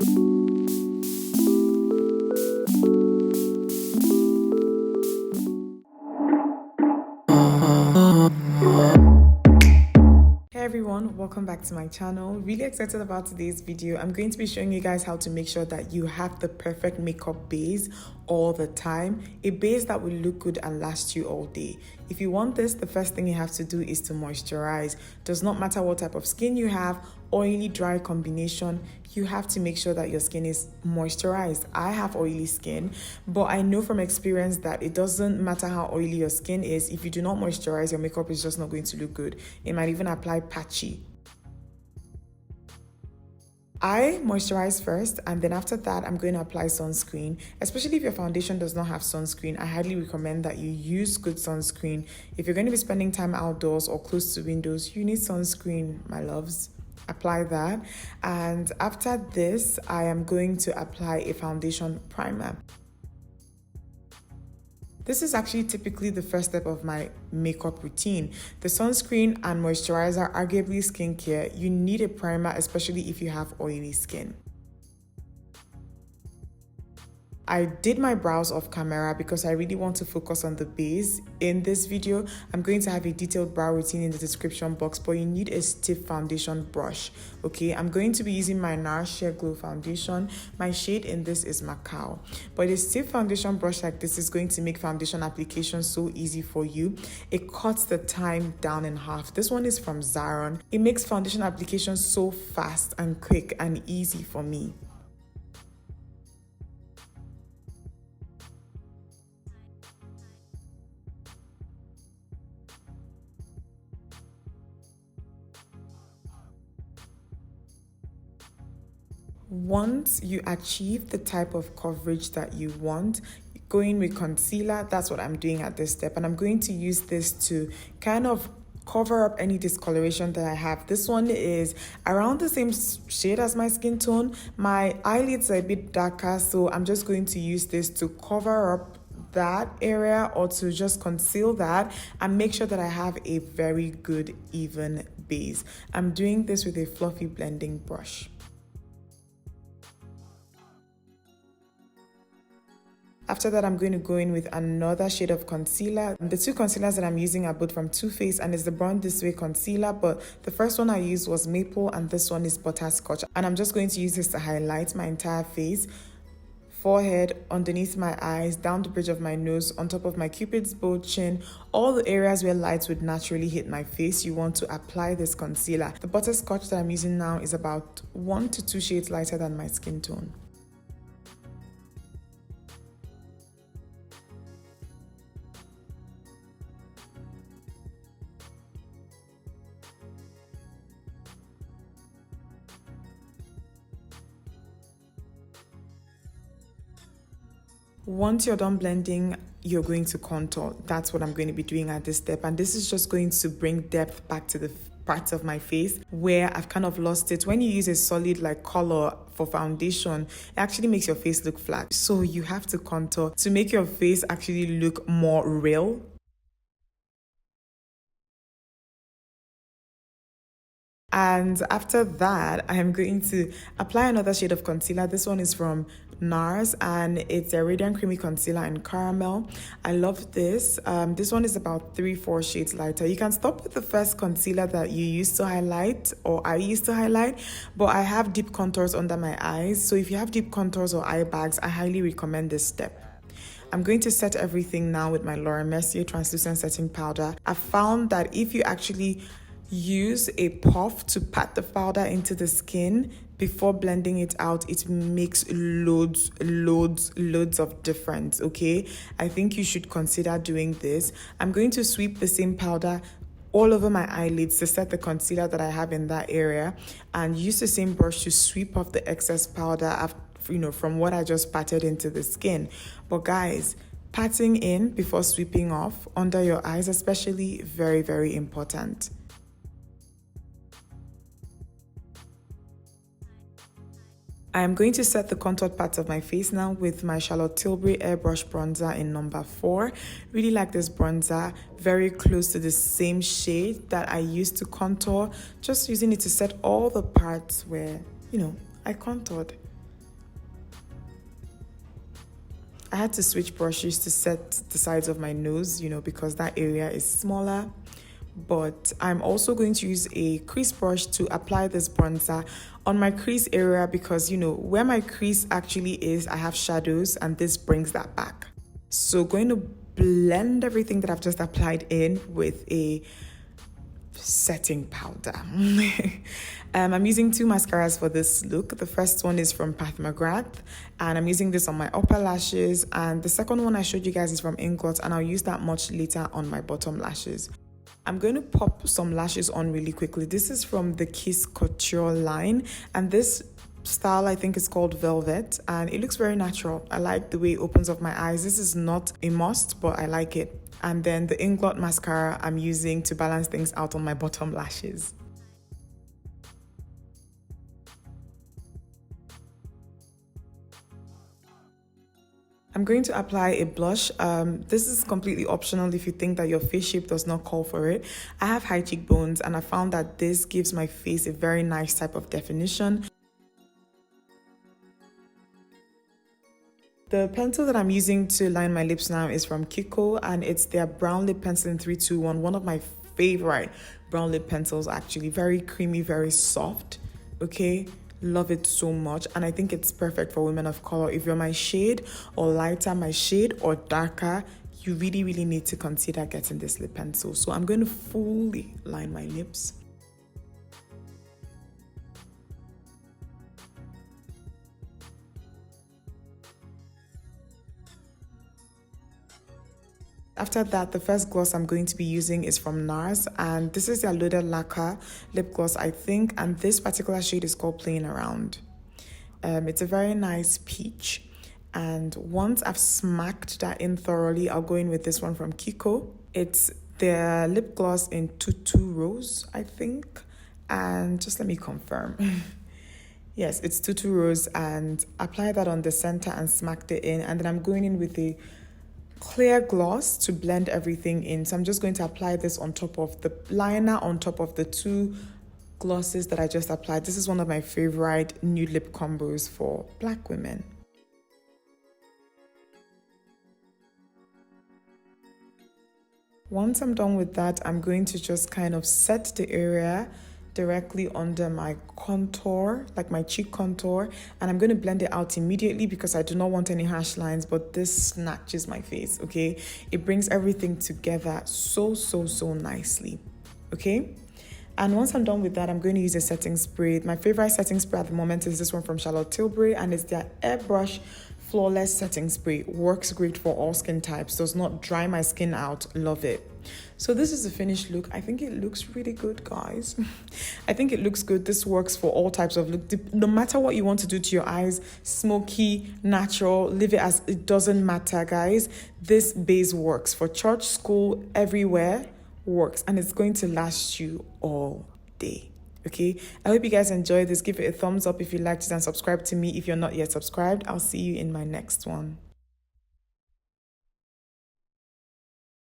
Hey everyone, welcome back to my channel. Really excited about today's video. I'm going to be showing you guys how to make sure that you have the perfect makeup base all the time, a base that will look good and last you all day. If you want this, the first thing you have to do is to moisturize. Does not matter what type of skin you have, oily, dry combination, you have to make sure that your skin is moisturized. I have oily skin, but I know from experience that it doesn't matter how oily your skin is. If you do not moisturize, your makeup is just not going to look good. It might even apply patchy. I moisturize first, and then after that I'm going to apply sunscreen. Especially if your foundation does not have sunscreen, I highly recommend that you use good sunscreen. If you're going to be spending time outdoors or close to windows, you need sunscreen, my loves. Apply that, and after this I am going to apply a foundation primer. This is actually typically the first step of my makeup routine. The sunscreen and moisturizer, arguably skincare, you need a primer, especially if you have oily skin. I did my brows off camera because I really want to focus on the base. In this video, I'm going to have a detailed brow routine in the description box, but you need a stiff foundation brush, okay? I'm going to be using my NARS Sheer Glow foundation. My shade in this is Macao. But a stiff foundation brush like this is going to make foundation application so easy for you. It cuts the time down in half. This one is from Zaron. It makes foundation application so fast and quick and easy for me. Once you achieve the type of coverage that you want, going with concealer, that's what I'm doing at this step. And I'm going to use this to kind of cover up any discoloration that I have. This one is around the same shade as my skin tone. My eyelids are a bit darker, so I'm just going to use this to cover up that area or to just conceal that and make sure that I have a very good even base. I'm doing this with a fluffy blending brush. After that, I'm going to go in with another shade of concealer. The two concealers that I'm using are both from Too Faced, and it's the Born This Way concealer, but the first one I used was Maple and this one is Butterscotch. And I'm just going to use this to highlight my entire face, forehead, underneath my eyes, down the bridge of my nose, on top of my cupid's bow, chin, all the areas where lights would naturally hit my face. You want to apply this concealer. The Butterscotch that I'm using now is about 1 to 2 shades lighter than my skin tone. Once you're done blending, you're going to contour. That's what I'm going to be doing at this step. And this is just going to bring depth back to the parts of my face where I've kind of lost it. When you use a solid like color for foundation, it actually makes your face look flat. So you have to contour to make your face actually look more real. And after that, I am going to apply another shade of concealer. This one is from NARS and it's a Radiant Creamy Concealer in Caramel. I love this. This one is about 3-4 shades lighter. You can stop with the first concealer that you used to highlight or I used to highlight, but I have deep contours under my eyes. So if you have deep contours or eye bags, I highly recommend this step. I'm going to set everything now with my Laura Mercier Translucent Setting Powder. I found that if you actually use a puff to pat the powder into the skin before blending it out, it makes loads of difference, okay? I think you should consider doing this. I'm going to sweep the same powder all over my eyelids to set the concealer that I have in that area and use the same brush to sweep off the excess powder after, from what I just patted into the skin. But guys, patting in before sweeping off under your eyes especially, very, very important. I am going to set the contoured parts of my face now with my Charlotte Tilbury Airbrush Bronzer in number 4. Really like this bronzer, very close to the same shade that I used to contour, just using it to set all the parts where, I contoured. I had to switch brushes to set the sides of my nose, because that area is smaller. But I'm also going to use a crease brush to apply this bronzer on my crease area because, where my crease actually is, I have shadows and this brings that back. So going to blend everything that I've just applied in with a setting powder. I'm using 2 mascaras for this look. The first one is from Pat McGrath and I'm using this on my upper lashes, and the second one I showed you guys is from Inglot, and I'll use that much later on my bottom lashes. I'm going to pop some lashes on really quickly. This is from the Kiss Couture line, and this style I think is called Velvet, and it looks very natural. I like the way it opens up my eyes. This is not a must, but I like it. And then the Inglot mascara I'm using to balance things out on my bottom lashes. I'm going to apply a blush. This is completely optional if you think that your face shape does not call for it. I have high cheekbones and I found that this gives my face a very nice type of definition. The pencil that I'm using to line my lips now is from Kiko, and it's their brown lip pencil in 321. One of my favorite brown lip pencils, actually. Very creamy, very soft. Okay, love it so much, and I think it's perfect for women of color. If you're my shade or lighter my shade or darker, you really need to consider getting this lip pencil. So I'm going to fully line my lips. After that, the first gloss I'm going to be using is from NARS, and this is their Loaded Lacquer lip gloss, I think, and this particular shade is called Playing Around. It's a very nice peach, and once I've smacked that in thoroughly, I'll go in with this one from Kiko. It's their lip gloss in Tutu Rose, I think, and just let me confirm. Yes, it's Tutu Rose, and apply that on the center and smacked it in, and then I'm going in with a clear gloss to blend everything in. So I'm just going to apply this on top of the liner, on top of the 2 glosses that I just applied. This is one of my favorite nude lip combos for black women. Once I'm done with that, I'm going to just kind of set the area directly under my contour, like my cheek contour, and I'm going to blend it out immediately because I do not want any harsh lines, but this snatches my face, okay? It brings everything together so nicely, okay? And once I'm done with that, I'm going to use a setting spray. My favorite setting spray at the moment is this one from Charlotte Tilbury, and it's their Airbrush Flawless Setting Spray. Works great for all skin types, does not dry my skin out, love it. So this is the finished look. I think it looks really good, guys. I think it looks good. This works for all types of look. No matter what you want to do to your eyes, smoky, natural, leave it as it doesn't matter, guys. This base works for church, school, everywhere works, and it's going to last you all day. Okay, I hope you guys enjoyed this. Give it a thumbs up if you liked it and subscribe to me if you're not yet subscribed. I'll see you in my next one.